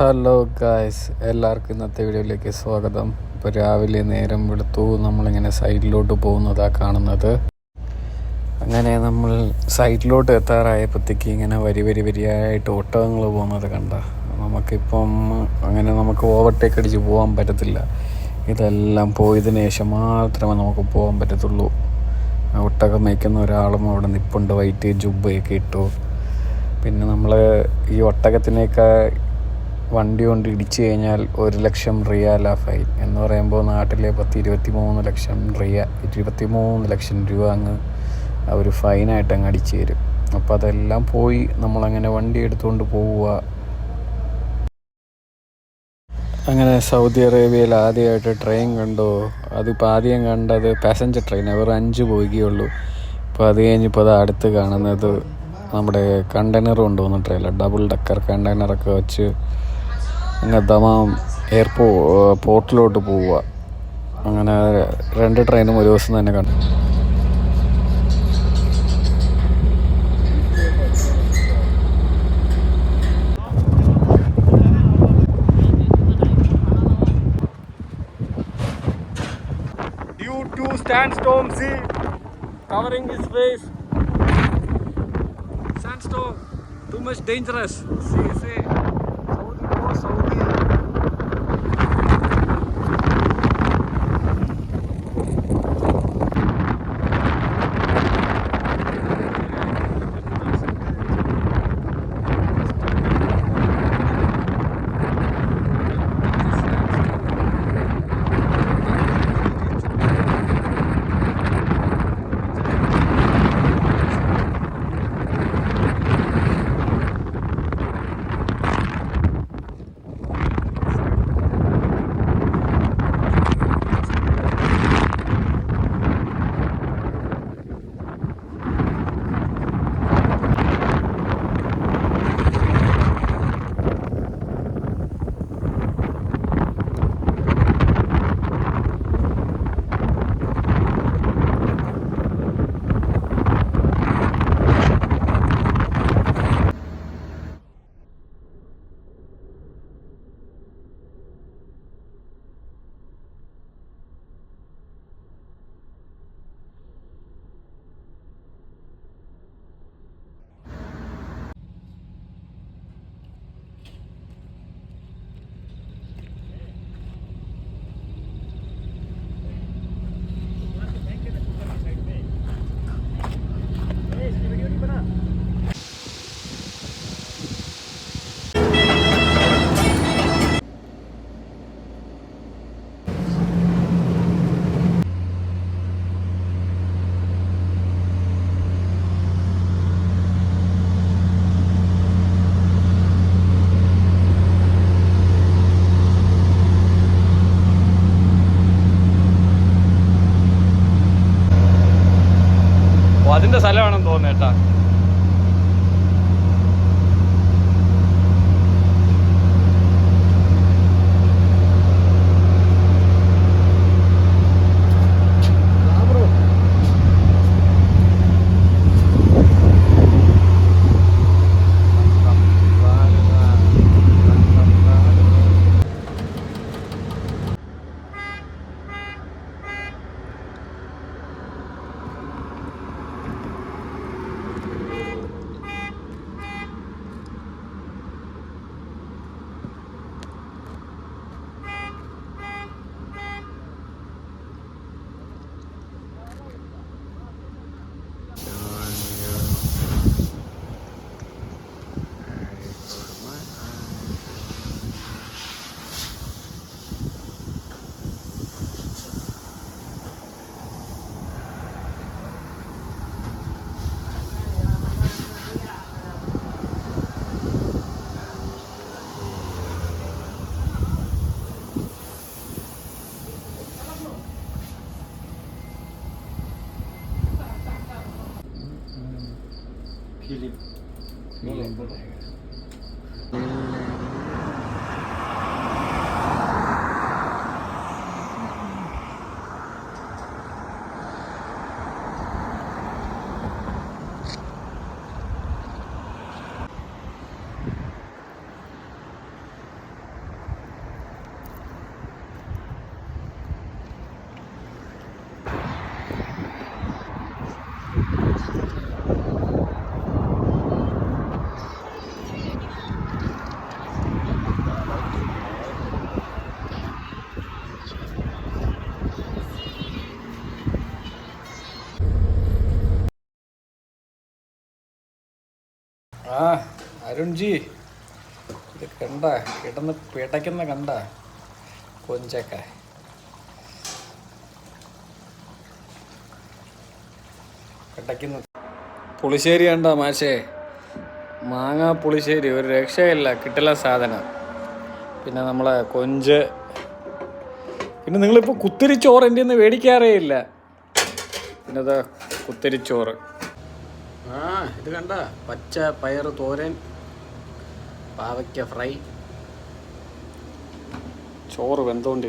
Hello guys, എല്ലാവർക്കും ഇന്നത്തെ വീഡിയോയിലേക്ക് സ്വാഗതം. ഇപ്പോൾ രാവിലെ നേരം വെളുത്തു, നമ്മളിങ്ങനെ സൈഡിലോട്ട് പോകുന്നതാണ് കാണുന്നത്. അങ്ങനെ നമ്മൾ സൈഡിലോട്ട് എത്താറായപ്പോഴത്തേക്ക് ഇങ്ങനെ വരിയായിട്ട് ഒട്ടകങ്ങൾ പോകുന്നത് കണ്ട. നമുക്കിപ്പം അങ്ങനെ നമുക്ക് ഓവർടേക്ക് അടിച്ച് പോകാൻ പറ്റത്തില്ല. ഇതെല്ലാം പോയതിന് ശേഷം മാത്രമേ നമുക്ക് പോകാൻ പറ്റത്തുള്ളൂ. ഒട്ടകം മേയ്ക്കുന്ന ഒരാളും അവിടെ നിൽപ്പുണ്ട്, വൈറ്റ് ജുബ്ബയൊക്കെ ഇട്ടു. പിന്നെ നമ്മൾ ഈ ഒട്ടകത്തിനേക്ക് വണ്ടി കൊണ്ട് ഇടിച്ചു കഴിഞ്ഞാൽ 1 ലക്ഷം റിയാലാ ഫൈൻ. എന്ന് പറയുമ്പോൾ നാട്ടിലെ 23 ലക്ഷം രൂപ അങ്ങ് അവർ ഫൈനായിട്ട് അങ്ങ് അടിച്ചു തരും. അപ്പോൾ അതെല്ലാം പോയി നമ്മളങ്ങനെ വണ്ടി എടുത്തുകൊണ്ട് പോവുക. അങ്ങനെ സൗദി അറേബ്യയിൽ ആദ്യമായിട്ട് ട്രെയിൻ കണ്ടു. അതിപ്പോൾ ആദ്യം കണ്ടത് പാസഞ്ചർ ട്രെയിൻ, വെറും 5 ബോഗിയുള്ളൂ. അപ്പോൾ അത് കഴിഞ്ഞിപ്പോൾ അത് അടുത്ത് കാണുന്നത് നമ്മുടെ കണ്ടെയ്നർ കൊണ്ടുപോകുന്ന ട്രെയിനിൽ ഡബിൾ ഡക്കർ കണ്ടെയ്നറൊക്കെ വെച്ച് അങ്ങനെ ദമാം പോർട്ടിലോട്ട് പോവുക. അങ്ങനെ 2 ട്രെയിനും ഒരു ദിവസം തന്നെ കണ്ടു. Due to sandstorm, see, covering his face. Sandstorm, too much dangerous. See. Saudi. അതിന്റെ സ്ഥലമാണെന്ന് തോന്നുന്നു കേട്ടാ. അരുൺജി, ഇത് കണ്ട കിടന്ന് പിടയ്ക്കുന്ന കണ്ട കൊഞ്ചക്ക. പിടയ്ക്കുന്ന പുളിശ്ശേരി കണ്ട മാഷേ, മാങ്ങ പുളിശ്ശേരി ഒരു രക്ഷയില്ല, കിട്ടില്ല സാധനം. പിന്നെ നമ്മളെ കൊഞ്ച്, പിന്നെ നിങ്ങളിപ്പോൾ കുത്തിരിച്ചോറ് എൻ്റെ നിന്ന് മേടിക്കാറേ ഇല്ല. പിന്നെ അത് കുത്തിരിച്ചോറ്. ഇത് കണ്ട പച്ച പയർ തോരൻ, പാവയ്ക്ക ഫ്രൈ, ചോറ് വെന്തോണ്ടി.